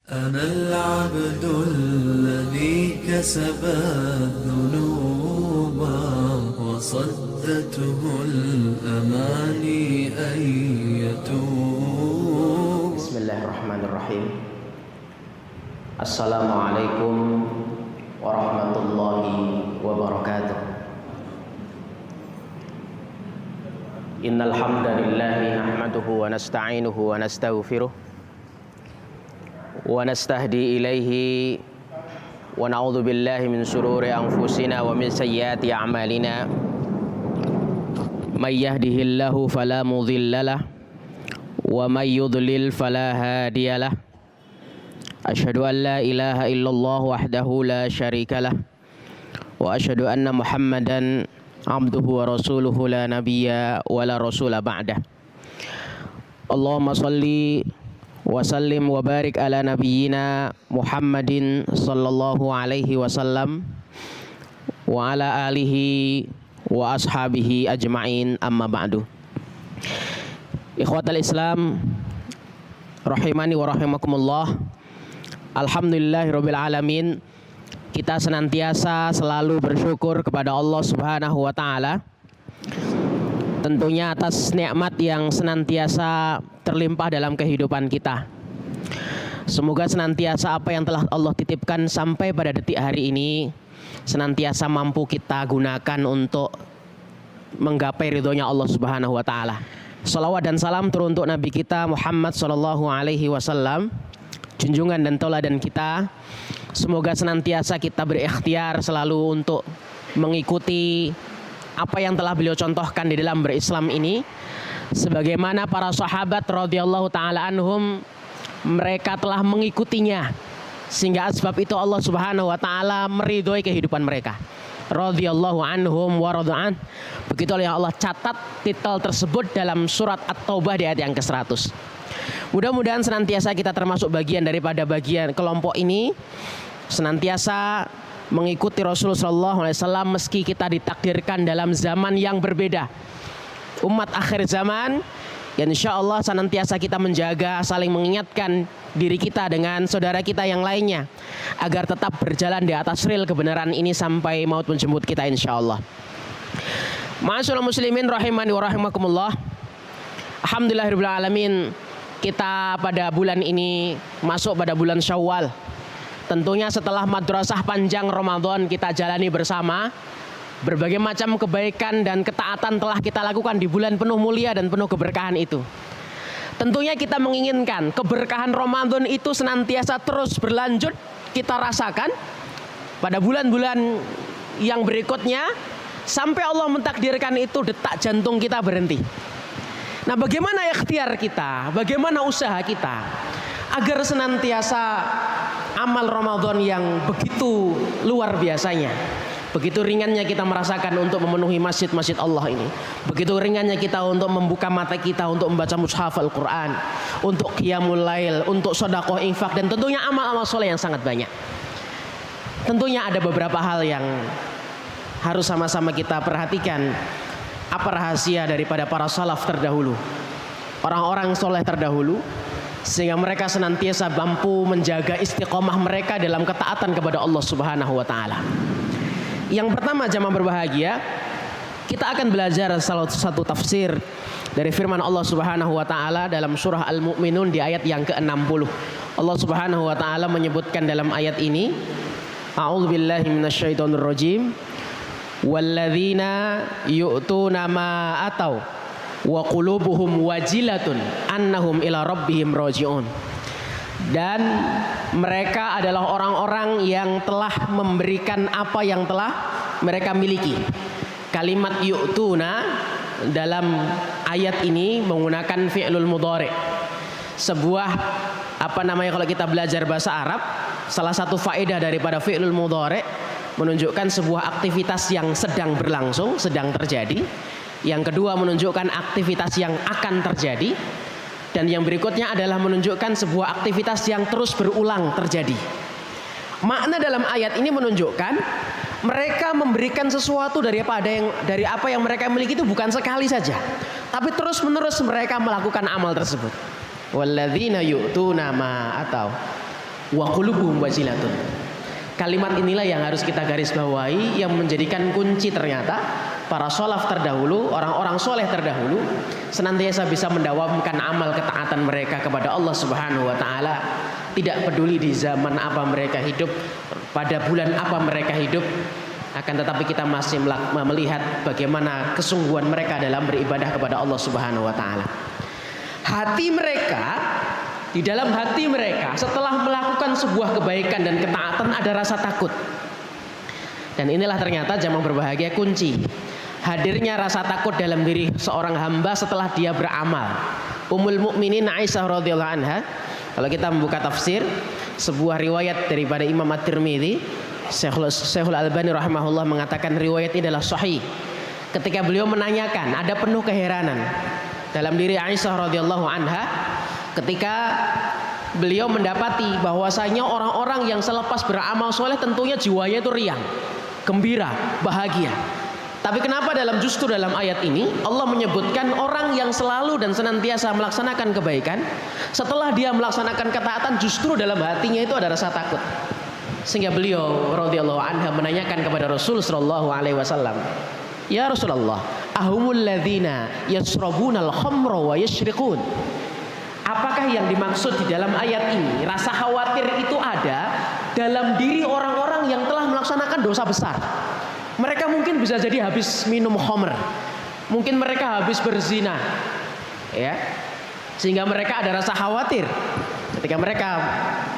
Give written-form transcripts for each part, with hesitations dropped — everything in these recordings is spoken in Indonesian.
أنا العبد الذي كسب الذنوب وصدته الأماني أن يتوب. بسم الله الرحمن الرحيم. Assalamualaikum warahmatullahi wabarakatuh. Innal hamdalillahi nahmaduhu wa nasta'inuhu wa nastaghfiruh wa nastahdi ilaihi wa na'udzu billahi min shururi anfusina wa min sayyiati a'malina. May yahdihillahu fala mudhillalah wa may yudlil fala hadiyalah. Asyhadu an la ilaha illallah wahdahu la syarikalah wa asyhadu anna Muhammadan abduhu wa rasuluhu la nabiyya wa la rasula ba'dah. Allahumma salli wa sallim wa barik ala nabiyyina Muhammadin sallallahu alaihi wasallam wa ala alihi wa ashabihi ajma'in, amma ba'du. Ikhwatal Islam rahimani wa rahimakumullah. Alhamdulillahirabbil alamin. Kita senantiasa selalu bersyukur kepada Allah Subhanahu wa taala, tentunya atas nikmat yang senantiasa terlimpah dalam kehidupan kita. Semoga senantiasa apa yang telah Allah titipkan sampai pada detik hari ini senantiasa mampu kita gunakan untuk menggapai ridhonya Allah Subhanahu wa taala. Salawat dan salam turun untuk Nabi kita Muhammad sallallahu alaihi wasallam, junjungan dan tauladan kita. Semoga senantiasa kita berikhtiar selalu untuk mengikuti apa yang telah beliau contohkan di dalam berislam ini, sebagaimana para sahabat radhiyallahu taala anhum mereka telah mengikutinya, sehingga sebab itu Allah Subhanahu wa taala meridhoi kehidupan mereka. Radhiyallahu anhum wa radha'an. Begitu oleh Allah catat titel tersebut dalam surat At-Taubah di ayat yang ke-100. Mudah-mudahan senantiasa kita termasuk bagian daripada bagian kelompok ini, senantiasa mengikuti Rasulullah SAW meski kita ditakdirkan dalam zaman yang berbeda, umat akhir zaman. Dan insya Allah senantiasa kita menjaga, saling mengingatkan diri kita dengan saudara kita yang lainnya agar tetap berjalan di atas rel kebenaran ini sampai maut menjemput kita insya Allah. Ma'asyiral muslimin rahimani wa rahimakumullah. Alhamdulillahirabbil alamin. Kita pada bulan ini masuk pada bulan Syawal. Tentunya setelah madrasah panjang Ramadan kita jalani bersama, berbagai macam kebaikan dan ketaatan telah kita lakukan di bulan penuh mulia dan penuh keberkahan itu. Tentunya kita menginginkan keberkahan Ramadan itu senantiasa terus berlanjut kita rasakan pada bulan-bulan yang berikutnya sampai Allah mentakdirkan itu detak jantung kita berhenti. Nah, bagaimana ikhtiar kita, bagaimana usaha kita agar senantiasa amal Ramadan yang begitu luar biasanya, begitu ringannya kita merasakan untuk memenuhi masjid-masjid Allah ini, begitu ringannya kita untuk membuka mata kita untuk membaca mushaf Al-Quran, untuk qiyamul lail, untuk sedekah, infak, dan tentunya amal-amal soleh yang sangat banyak. Tentunya ada beberapa hal yang harus sama-sama kita perhatikan. Apa rahasia daripada para salaf terdahulu, orang-orang soleh terdahulu, sehingga mereka senantiasa mampu menjaga istiqomah mereka dalam ketaatan kepada Allah Subhanahu wa taala. Yang pertama, jamaah berbahagia, kita akan belajar salah satu tafsir dari firman Allah Subhanahu wa taala dalam surah Al-Mu'minun di ayat yang ke-60. Allah Subhanahu wa taala menyebutkan dalam ayat ini, A'udzubillahi minasyaitonirrajim. Walladzina yu'tuna ma atau wa qulubuhum wajilatun annahum ila rabbihim raji'un. Dan mereka adalah orang-orang yang telah memberikan apa yang telah mereka miliki. Kalimat yu'tuna dalam ayat ini menggunakan fi'lul mudhari'. Sebuah kalau kita belajar bahasa Arab, salah satu faedah daripada fi'lul mudhari' menunjukkan sebuah aktivitas yang sedang berlangsung, sedang terjadi. Yang kedua menunjukkan aktivitas yang akan terjadi. Dan yang berikutnya adalah menunjukkan sebuah aktivitas yang terus berulang terjadi. Makna dalam ayat ini menunjukkan mereka memberikan sesuatu dari apa yang mereka miliki itu bukan sekali saja, tapi terus menerus mereka melakukan amal tersebut. Walladzina yu'tuna ma atau. wa qulubuhum wajilatun. Kalimat inilah yang harus kita garis bawahi, yang menjadikan kunci ternyata para salaf terdahulu, orang-orang soleh terdahulu senantiasa bisa mendawamkan amal ketaatan mereka kepada Allah Subhanahu wa taala. Tidak peduli di zaman apa mereka hidup, pada bulan apa mereka hidup, akan tetapi kita masih melihat bagaimana kesungguhan mereka dalam beribadah kepada Allah Subhanahu wa taala. Hati mereka, di dalam hati mereka setelah melakukan sebuah kebaikan dan ketaatan ada rasa takut. Dan inilah ternyata jamaah berbahagia kunci hadirnya rasa takut dalam diri seorang hamba setelah dia beramal. Ummul Mukminin Aisyah radhiyallahu anha, kalau kita membuka tafsir sebuah riwayat daripada Imam At-Tirmidzi, Syekhul Albani rahimahullah mengatakan riwayat ini adalah sahih. Ketika beliau menanyakan, ada penuh keheranan dalam diri Aisyah radhiyallahu anha ketika beliau mendapati bahwasanya orang-orang yang selepas beramal soleh tentunya jiwanya itu riang, gembira, bahagia. Tapi kenapa justru dalam ayat ini Allah menyebutkan orang yang selalu dan senantiasa melaksanakan kebaikan, setelah dia melaksanakan ketaatan justru dalam hatinya itu ada rasa takut. Sehingga beliau radhiyallahu anha menanyakan kepada Rasul sallallahu alaihi wasallam, "Ya Rasulullah, ahumul ladzina yashrabunal khamra wa yashriqun?" Apakah yang dimaksud di dalam ayat ini rasa khawatir itu ada dalam diri orang-orang yang telah melaksanakan dosa besar? Mereka mungkin bisa jadi habis minum khamr, mungkin mereka habis berzina, ya, sehingga mereka ada rasa khawatir ketika mereka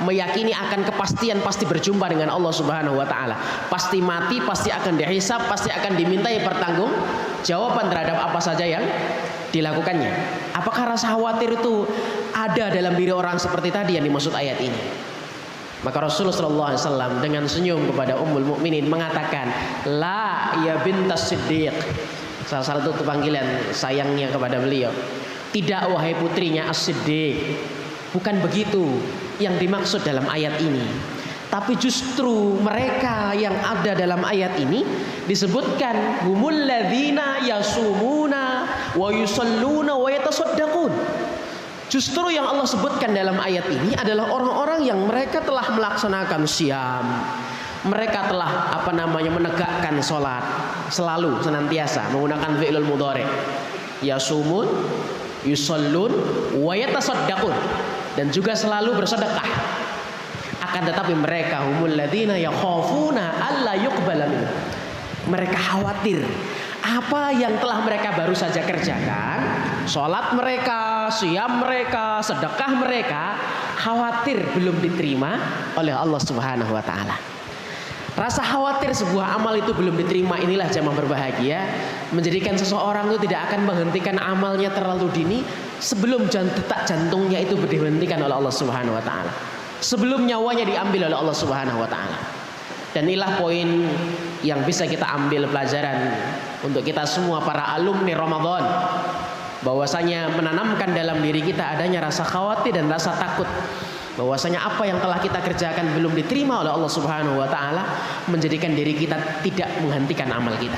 meyakini akan kepastian pasti berjumpa dengan Allah Subhanahu wa taala, pasti mati, pasti akan dihisab, pasti akan dimintai pertanggungjawaban terhadap apa saja yang dilakukannya. Apakah rasa khawatir itu ada dalam diri orang seperti tadi yang dimaksud ayat ini? Maka Rasulullah SAW dengan senyum kepada Ummul Mukminin mengatakan, "La ya bintas Siddiq." Salah satu panggilan sayangnya kepada beliau. Tidak wahai putrinya As-Siddiq. Bukan begitu yang dimaksud dalam ayat ini. Tapi justru mereka yang ada dalam ayat ini disebutkan humul ladzina yasumuna wa yusalluna wa yatasaddaqun. Justru yang Allah sebutkan dalam ayat ini adalah orang-orang yang mereka telah melaksanakan syam. Mereka telah menegakkan sholat selalu senantiasa menggunakan fi'lul mudhari. Yasumun, yusallun, wa yatasaddaqun, dan juga selalu bersedekah. Akan tetapi mereka humul ladzina yakhafuna alla yuqbala minhum. Mereka khawatir apa yang telah mereka baru saja kerjakan, sholat mereka, syam mereka, sedekah mereka, khawatir belum diterima oleh Allah Subhanahu wa taala. Rasa khawatir sebuah amal itu belum diterima inilah jamaah berbahagia menjadikan seseorang itu tidak akan menghentikan amalnya terlalu dini sebelum detak jantungnya itu dihentikan oleh Allah Subhanahu wa taala, sebelum nyawanya diambil oleh Allah Subhanahu wa taala. Dan inilah poin yang bisa kita ambil pelajaran untuk kita semua para alumni Ramadan, bahwasanya menanamkan dalam diri kita adanya rasa khawatir dan rasa takut bahwasanya apa yang telah kita kerjakan belum diterima oleh Allah Subhanahu wa taala, menjadikan diri kita tidak menghentikan amal kita.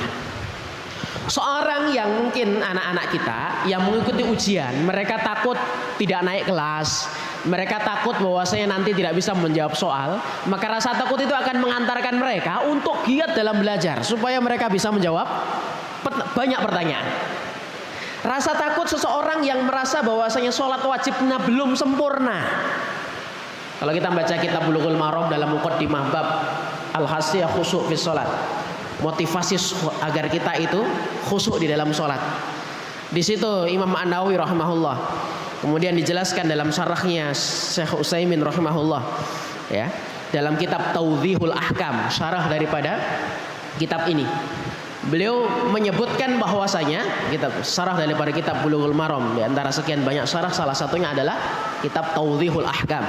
Seorang yang mungkin anak-anak kita yang mengikuti ujian, mereka takut tidak naik kelas, mereka takut bahwasanya nanti tidak bisa menjawab soal, maka rasa takut itu akan mengantarkan mereka untuk giat dalam belajar supaya mereka bisa menjawab banyak pertanyaan. Rasa takut seseorang yang merasa bahwasanya sholat wajibnya belum sempurna. Kalau kita baca kitab Bulughul Maram dalam muqaddimah bab al-hasiyah khusyuk fi sholat, motivasi agar kita itu khusyuk di dalam sholat. Di situ Imam An-Nawawi rahimahullah, kemudian dijelaskan dalam syarahnya Syekh Utsaimin rahimahullah, ya, dalam kitab Tawdhihul Ahkam, syarah daripada kitab ini. Beliau menyebutkan bahwasanya syarah daripada kitab Bulughul Maram, di antara sekian banyak syarah, salah satunya adalah kitab Tawdhihul Ahkam.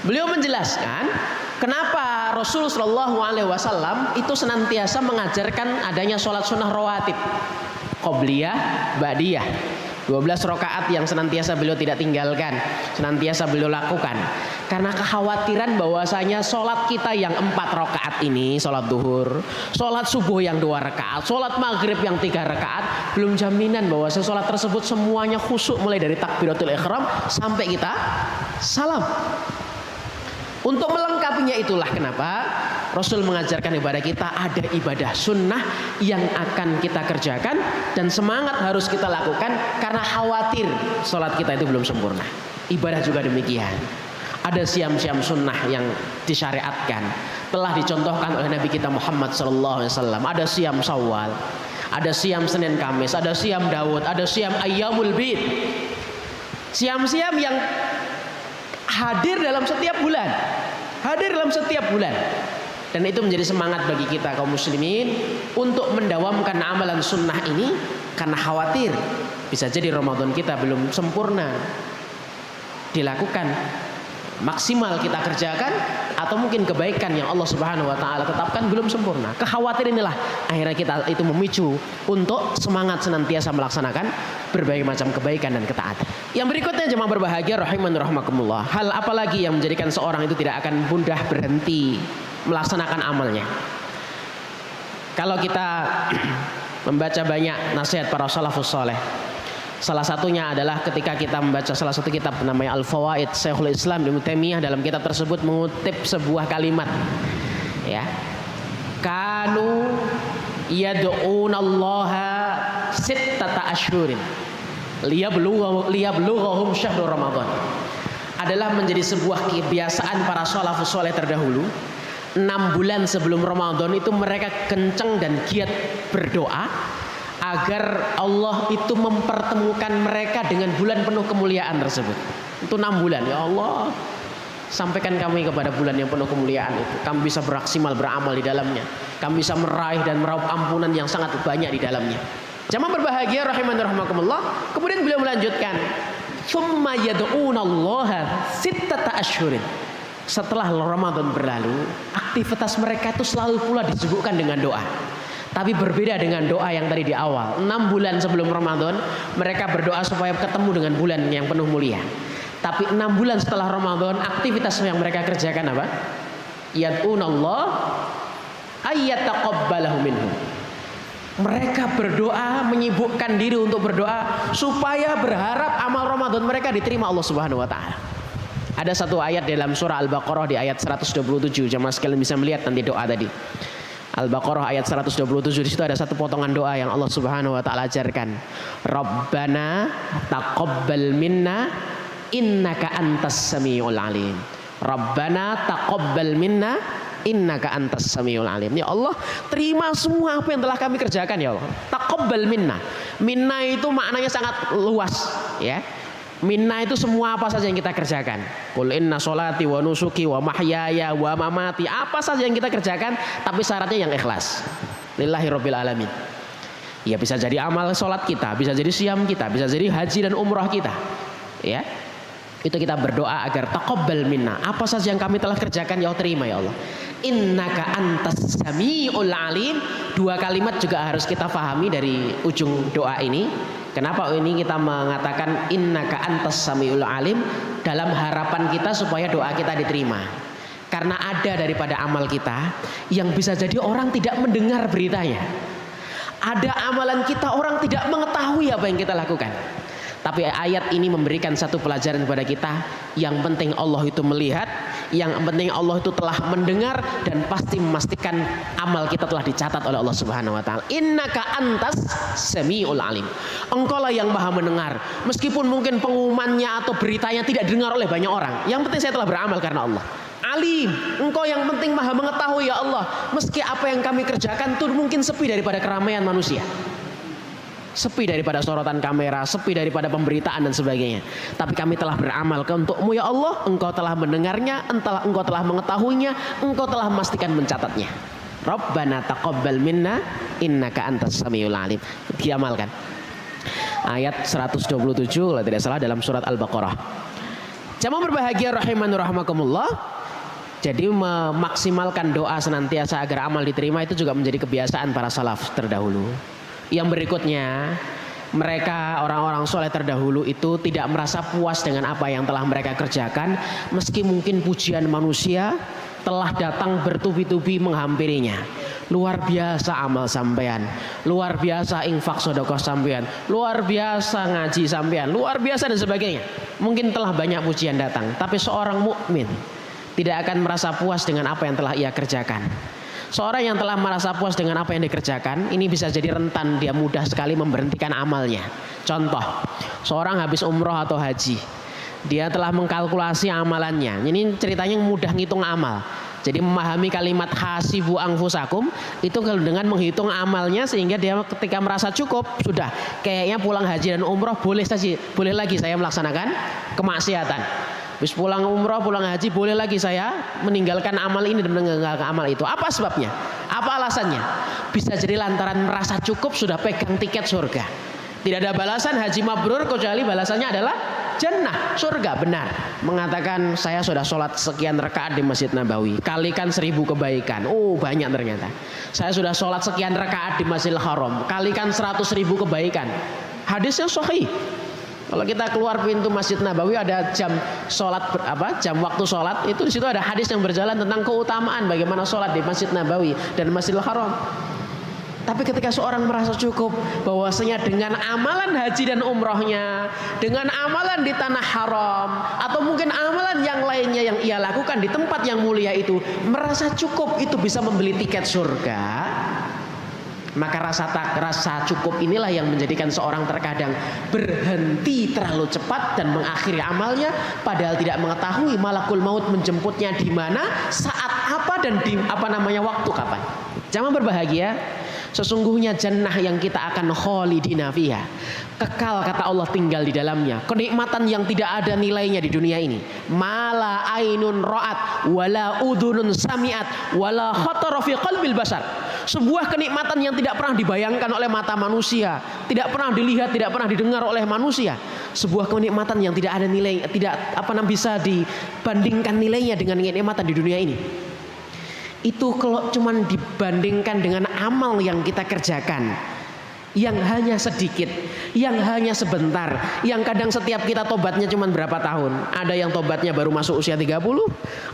Beliau menjelaskan kenapa Rasul sallallahu alaihi wasallam itu senantiasa mengajarkan adanya sholat sunnah rawatib, qobliyah, ba'diyah, 12 rakaat yang senantiasa beliau tidak tinggalkan, senantiasa beliau lakukan. Karena kekhawatiran bahwasanya sholat kita yang 4 rakaat ini, sholat duhur, sholat subuh yang 2 rakaat, sholat maghrib yang 3 rakaat, belum jaminan bahwa sholat tersebut semuanya khusyuk mulai dari takbiratul ihram sampai kita salam. Untuk melengkapinya itulah kenapa Rasul mengajarkan kepada kita ada ibadah sunnah yang akan kita kerjakan dan semangat harus kita lakukan karena khawatir sholat kita itu belum sempurna. Ibadah juga demikian. Ada siam-siam sunnah yang disyariatkan, telah dicontohkan oleh Nabi kita Muhammad SAW. Ada siam Syawal, ada siam Senin Kamis, ada siam Daud, ada siam Ayyamul Bid. Siam-siam yang hadir dalam setiap bulan. Dan itu menjadi semangat bagi kita kaum muslimin untuk mendawamkan amalan sunnah ini karena khawatir bisa jadi Ramadan kita belum sempurna dilakukan, maksimal kita kerjakan, atau mungkin kebaikan yang Allah Subhanahu wa taala tetapkan belum sempurna. Kekhawatiran inilah akhirnya kita itu memicu untuk semangat senantiasa melaksanakan berbagai macam kebaikan dan ketaatan. Yang berikutnya jemaah berbahagia rahiman rahimakumullah, hal apa lagi yang menjadikan seorang itu tidak akan mudah berhenti melaksanakan amalnya? Kalau kita membaca banyak nasihat para salafus saleh, salah satunya adalah ketika kita membaca salah satu kitab namanya Al-Fawaid, Syekhul Islam Ibnu Taimiyah dalam kitab tersebut mengutip sebuah kalimat, ya, kanu yad'unallaha sittata asyhurin liyablughahum syahrul ramadan. Adalah menjadi sebuah kebiasaan para salafus saleh terdahulu. 6 bulan sebelum Ramadan itu mereka kenceng dan giat berdoa agar Allah itu mempertemukan mereka dengan bulan penuh kemuliaan tersebut. Itu 6 bulan, ya Allah, sampaikan kami kepada bulan yang penuh kemuliaan itu. Kami bisa beraksimal beramal di dalamnya. Kami bisa meraih dan meraup ampunan yang sangat banyak di dalamnya. Jamaah berbahagia rahiman rahimakumullah. Kemudian beliau melanjutkan, "Tsumma yad'unallaha sittata asyhurin." Setelah Ramadan berlalu, aktivitas mereka itu selalu pula disibukkan dengan doa. Tapi berbeda dengan doa yang tadi di awal. 6 bulan sebelum Ramadan mereka berdoa supaya ketemu dengan bulan yang penuh mulia. Tapi 6 bulan setelah Ramadan aktivitas yang mereka kerjakan apa? Yad'unallah ayyataqabbalahu minhum. Mereka berdoa, menyibukkan diri untuk berdoa supaya berharap amal Ramadan mereka diterima Allah Subhanahu wa taala. Ada satu ayat dalam surah Al-Baqarah di ayat 127. Jemaah sekalian bisa melihat nanti doa tadi. Al-Baqarah ayat 127, di situ ada satu potongan doa yang Allah Subhanahu wa taala ajarkan. Rabbana taqabbal minna innaka antas samiul alim. Rabbana taqabbal minna innaka antas samiul alim. Ya Allah, terima semua apa yang telah kami kerjakan ya Allah. Taqabbal minna. Minna itu maknanya sangat luas, ya. Minna itu semua apa saja yang kita kerjakan. Qul inna sholati wa nusuki wa mahyaya wa mamati, apa saja yang kita kerjakan, tapi syaratnya yang ikhlas. Lillahi rabbil alamin. Ya bisa jadi amal sholat kita, bisa jadi siam kita, bisa jadi haji dan umrah kita. Ya. Itu kita berdoa agar taqabbal minna. Apa saja yang kami telah kerjakan ya Allah terima ya Allah. Innaka antas samiul alim. 2 kalimat juga harus kita pahami dari ujung doa ini. Kenapa ini kita mengatakan innaka antas samiul alim? Dalam harapan kita supaya doa kita diterima. Karena ada daripada amal kita yang bisa jadi orang tidak mendengar beritanya. Ada amalan kita orang tidak mengetahui apa yang kita lakukan. Tapi ayat ini memberikan satu pelajaran kepada kita. Yang penting Allah itu melihat, yang penting Allah itu telah mendengar, dan pasti memastikan amal kita telah dicatat oleh Allah Subhanahu wa taala. Innaka antas samiul alim. Engkaulah yang Maha mendengar. Meskipun mungkin pengumumannya atau beritanya tidak didengar oleh banyak orang, yang penting saya telah beramal karena Allah. Alim, engkau yang penting Maha mengetahui ya Allah. Meski apa yang kami kerjakan itu mungkin sepi daripada keramaian manusia, sepi daripada sorotan kamera, sepi daripada pemberitaan dan sebagainya. Tapi kami telah beramal untukmu ya Allah. Engkau telah mendengarnya, engkau telah mengetahuinya, engkau telah memastikan mencatatnya. Rabbana taqabbal minna innaka antas samiul alim. Diamalkan. Ayat 127 kalau tidak salah dalam surat Al-Baqarah. Jamaah berbahagia rahimanur rahimakumullah. Jadi memaksimalkan doa senantiasa agar amal diterima itu juga menjadi kebiasaan para salaf terdahulu. Yang berikutnya, mereka orang-orang soleh terdahulu itu tidak merasa puas dengan apa yang telah mereka kerjakan, meski mungkin pujian manusia telah datang bertubi-tubi menghampirinya. Luar biasa amal sampean, luar biasa infak sedekah sampean, luar biasa ngaji sampean, luar biasa dan sebagainya. Mungkin telah banyak pujian datang, tapi seorang mukmin tidak akan merasa puas dengan apa yang telah ia kerjakan. Seorang yang telah merasa puas dengan apa yang dikerjakan, ini bisa jadi rentan, dia mudah sekali memberhentikan amalnya. Contoh, seorang habis umroh atau haji, dia telah mengkalkulasi amalannya. Ini ceritanya mudah ngitung amal. Jadi memahami kalimat hasibu anfusakum itu dengan menghitung amalnya, sehingga dia ketika merasa cukup, sudah kayaknya pulang haji dan umroh boleh lagi saya melaksanakan kemaksiatan. Habis pulang umroh, pulang haji, boleh lagi saya meninggalkan amal ini dan meninggalkan amal itu. Apa sebabnya? Apa alasannya? Bisa jadi lantaran merasa cukup, sudah pegang tiket surga. Tidak ada balasan haji mabrur kecuali balasannya adalah jannah, surga. Benar. Mengatakan saya sudah sholat sekian rakaat di Masjid Nabawi, kalikan 1000 kebaikan. Oh, banyak ternyata. Saya sudah sholat sekian rakaat di Masjidil Haram, kalikan 100.000 kebaikan. Hadisnya sahih. Kalau kita keluar pintu Masjid Nabawi ada jam sholat jam waktu sholat, itu di situ ada hadis yang berjalan tentang keutamaan bagaimana sholat di Masjid Nabawi dan Masjidil Haram. Tapi ketika seorang merasa cukup bahwasanya dengan amalan haji dan umrohnya, dengan amalan di tanah haram, atau mungkin amalan yang lainnya yang ia lakukan di tempat yang mulia itu, merasa cukup itu bisa membeli tiket surga. Maka rasa cukup inilah yang menjadikan seorang terkadang berhenti terlalu cepat dan mengakhiri amalnya, padahal tidak mengetahui malakul maut menjemputnya di mana, saat apa, dan di waktu kapan. Jangan berbahagia. Sesungguhnya jannah yang kita akan khalidina fiha, kekal kata Allah tinggal di dalamnya. Kenikmatan yang tidak ada nilainya di dunia ini. Mala ainun ra'at wala udhunun sami'at wala khatara fi qalbil basar. Sebuah kenikmatan yang tidak pernah dibayangkan oleh mata manusia, tidak pernah dilihat, tidak pernah didengar oleh manusia. Sebuah kenikmatan yang tidak ada nilai, tidak bisa dibandingkan nilainya dengan kenikmatan di dunia ini. Itu kalau cuman dibandingkan dengan amal yang kita kerjakan, yang hanya sedikit, yang hanya sebentar, yang kadang setiap kita tobatnya cuman berapa tahun. Ada yang tobatnya baru masuk usia 30,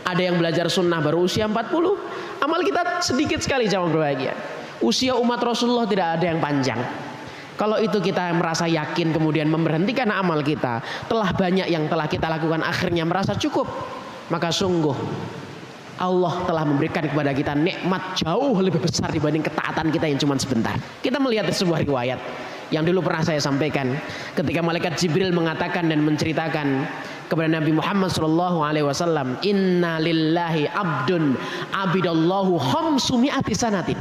ada yang belajar sunnah baru usia 40. Amal kita sedikit sekali, jamaah berbahagia. Usia umat Rasulullah tidak ada yang panjang. Kalau itu kita merasa yakin kemudian memberhentikan amal kita, telah banyak yang telah kita lakukan akhirnya merasa cukup, maka sungguh Allah telah memberikan kepada kita nikmat jauh lebih besar dibanding ketaatan kita yang cuma sebentar. Kita melihat sebuah riwayat yang dulu pernah saya sampaikan, ketika malaikat Jibril mengatakan dan menceritakan kepada Nabi Muhammad SAW, Inna lillahi abdun abidallahu khamsumi'ati sanatin.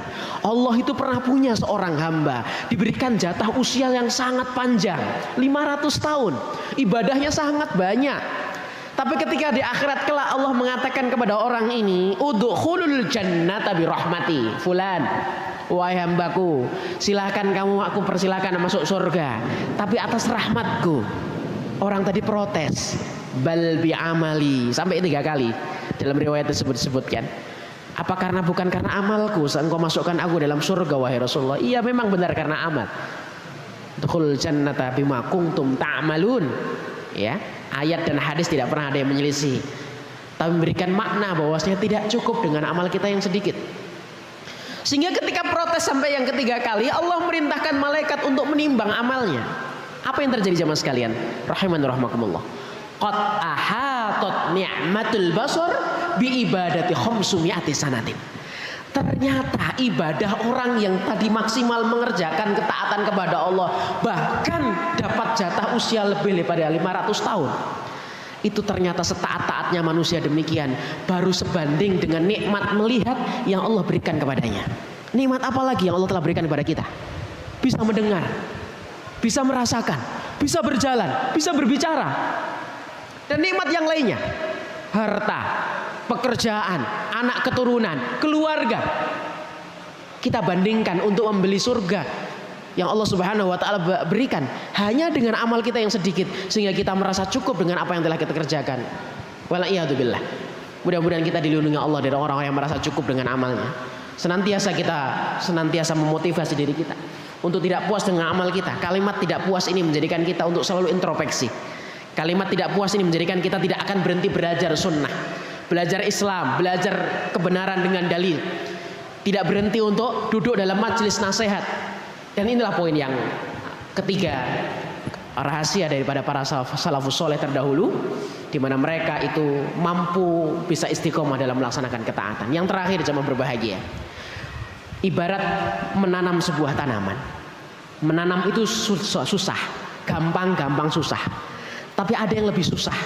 Allah itu pernah punya seorang hamba, diberikan jatah usia yang sangat panjang, 500 tahun, ibadahnya sangat banyak. Tapi ketika di akhirat kelak Allah mengatakan kepada orang ini, udkhulul jannata bi rahmati fulan, wahai hambaku, silakan kamu, aku persilakan masuk surga, tapi atas rahmatku. Orang tadi protes, bal bi amali, sampai 3 kali dalam riwayat tersebut disebutkan. Apa bukan karena amalku engkau masukkan aku dalam surga wahai Rasulullah? Iya, memang benar karena amal. Udkhulul jannata bima kuntum ta'malun. Ya, ayat dan hadis tidak pernah ada yang menyelisih, tapi memberikan makna bahwasanya tidak cukup dengan amal kita yang sedikit. Sehingga ketika protes sampai yang 3 kali, Allah merintahkan malaikat untuk menimbang amalnya. Apa yang terjadi jamaah sekalian? Rahiman rahmakumullah. Qad ahatat ni'matul basar bi ibadati khamsumi'ati sanatin. Ternyata ibadah orang yang tadi maksimal mengerjakan ketaatan kepada Allah, bahkan dapat jatah usia lebih daripada 500 tahun. Itu ternyata setaat-taatnya manusia demikian, baru sebanding dengan nikmat melihat yang Allah berikan kepadanya. Nikmat apa lagi yang Allah telah berikan kepada kita? Bisa mendengar, bisa merasakan, bisa berjalan, bisa berbicara. Dan nikmat yang lainnya, harta, pekerjaan, anak keturunan, keluarga. Kita bandingkan untuk membeli surga yang Allah Subhanahu wa taala berikan hanya dengan amal kita yang sedikit, sehingga kita merasa cukup dengan apa yang telah kita kerjakan. Wala'iyadzubillah. Mudah-mudahan kita dilindungi Allah dari orang-orang yang merasa cukup dengan amalnya. Senantiasa memotivasi diri kita untuk tidak puas dengan amal kita. Kalimat tidak puas ini menjadikan kita untuk selalu introspeksi. Kalimat tidak puas ini menjadikan kita tidak akan berhenti belajar sunnah, belajar Islam, belajar kebenaran dengan dalil. Tidak berhenti untuk duduk dalam majelis nasihat. Dan inilah poin yang ketiga, rahasia daripada para salafus soleh terdahulu, di mana mereka itu mampu bisa istiqomah dalam melaksanakan ketaatan. Yang terakhir jemaah berbahagia, ibarat menanam sebuah tanaman. Menanam itu susah, gampang susah. Tapi ada yang lebih susah,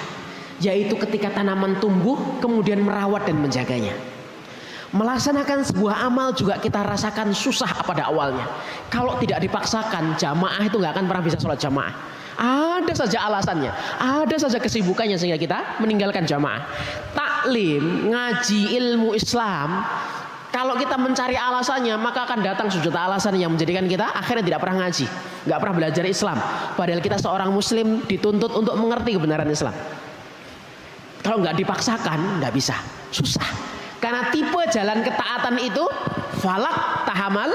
yaitu ketika tanaman tumbuh kemudian merawat dan menjaganya. Melaksanakan sebuah amal juga kita rasakan susah pada awalnya. Kalau tidak dipaksakan, jamaah itu nggak akan pernah bisa sholat jamaah. Ada saja alasannya, ada saja kesibukannya sehingga kita meninggalkan jamaah. Taklim, ngaji ilmu Islam, kalau kita mencari alasannya maka akan datang sejuta alasan yang menjadikan kita akhirnya tidak pernah ngaji, nggak pernah belajar Islam. Padahal kita seorang muslim dituntut untuk mengerti kebenaran Islam. Kalau nggak dipaksakan nggak bisa, susah. Karena tipe jalan ketaatan itu falak tahamal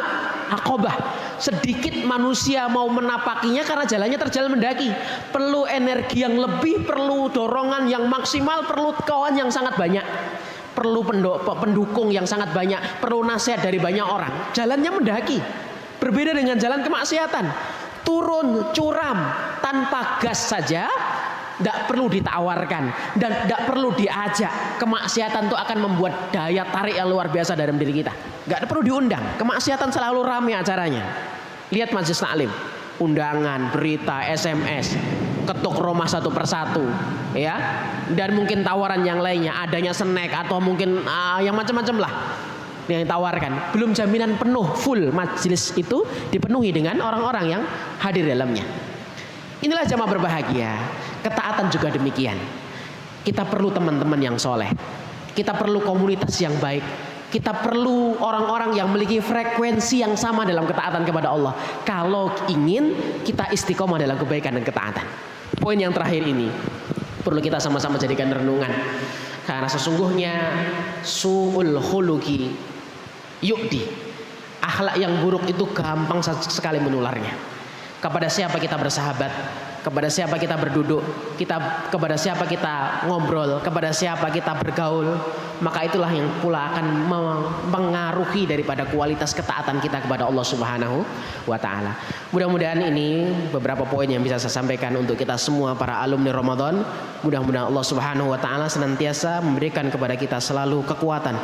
aqobah. Sedikit manusia mau menapakinya karena jalannya terjal mendaki. Perlu energi yang lebih, perlu dorongan yang maksimal, perlu kawan yang sangat banyak, perlu pendukung yang sangat banyak, perlu nasihat dari banyak orang. Jalannya mendaki. Berbeda dengan jalan kemaksiatan. Turun, curam, tanpa gas saja, tidak perlu ditawarkan dan tidak perlu diajak. Kemaksiatan itu akan membuat daya tarik yang luar biasa dalam diri kita. Tidak perlu diundang. Kemaksiatan selalu ramai acaranya. Lihat majelis taklim, undangan, berita, SMS, ketuk rumah satu persatu, ya. Dan mungkin tawaran yang lainnya, adanya snack atau mungkin yang macam-macam lah yang ditawarkan. Belum jaminan penuh full majelis itu dipenuhi dengan orang-orang yang hadir dalamnya. Inilah jamaah berbahagia. Ketaatan juga demikian. Kita perlu teman-teman yang soleh. Kita perlu komunitas yang baik. Kita perlu orang-orang yang memiliki frekuensi yang sama dalam ketaatan kepada Allah. Kalau ingin kita istiqomah dalam kebaikan dan ketaatan. Poin yang terakhir ini perlu kita sama-sama jadikan renungan. Karena sesungguhnya su'ul khuluqi yu'di. Akhlak yang buruk itu gampang sekali menularnya. Kepada siapa kita bersahabat, kepada siapa kita berduduk, kepada siapa kita ngobrol, kepada siapa kita bergaul, maka itulah yang pula akan mengaruhi daripada kualitas ketaatan kita kepada Allah Subhanahu wa taala. Mudah-mudahan ini beberapa poin yang bisa saya sampaikan untuk kita semua para alumni Ramadan. Mudah-mudahan Allah Subhanahu wa taala senantiasa memberikan kepada kita selalu kekuatan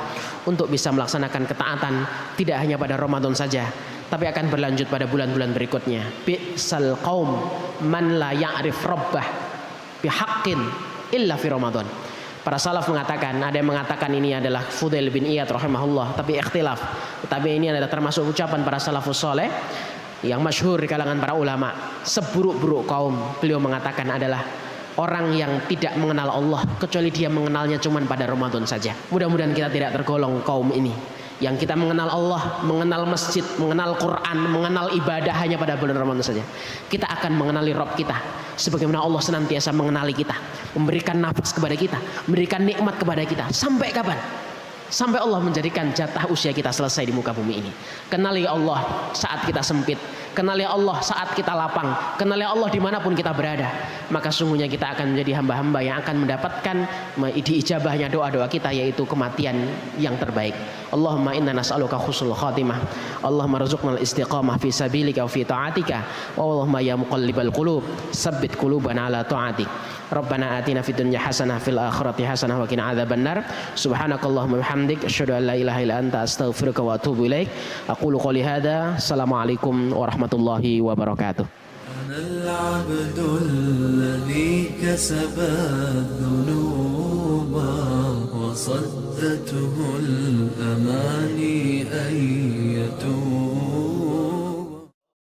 untuk bisa melaksanakan ketaatan tidak hanya pada Ramadan saja, tapi akan berlanjut pada bulan-bulan berikutnya. Bi'sal qaum man la ya'rif rabbah bihaqqin illa fi Ramadan. Para salaf mengatakan, ada yang mengatakan ini adalah Fudail bin Iyad rahimahullah, tapi ikhtilaf. Tapi ini adalah termasuk ucapan para salafus soleh yang masyhur di kalangan para ulama. Seburuk-buruk kaum, beliau mengatakan adalah orang yang tidak mengenal Allah kecuali dia mengenalnya cuma pada Ramadan saja. Mudah-mudahan kita tidak tergolong kaum ini, yang kita mengenal Allah, mengenal masjid, mengenal Quran, mengenal ibadah hanya pada bulan Ramadan saja. Kita akan mengenali Rabb kita sebagaimana Allah senantiasa mengenali kita, memberikan nafas kepada kita, memberikan nikmat kepada kita. Sampai kapan? Sampai Allah menjadikan jatah usia kita selesai di muka bumi ini. Kenali Allah saat kita sempit, kenali Allah saat kita lapang, kenali Allah dimanapun kita berada. Maka sungguhnya kita akan menjadi hamba-hamba yang akan mendapatkan diijabahnya doa-doa kita, yaitu kematian yang terbaik. Allahumma inna nas'aluka husnul khatimah. Allahumma rzuqnal istiqamah fi sabilika wa fi ta'atika. Wa Allahumma ya muqallibal qulub, tsabbit qulubana ala ta'atik. Rabbana atina fid dunya hasanah fil akhirati hasanah wa qina adzabannar. Subhanakallahumma bihamdik asyhadu an la ilaha illa anta astaghfiruka wa atubu ilaik. Aqulu qouli hadza. Assalamualaikum warahmatullahi wabarakatuh. أنا العبد الذي كسب الذنوب وصدته الأماني أن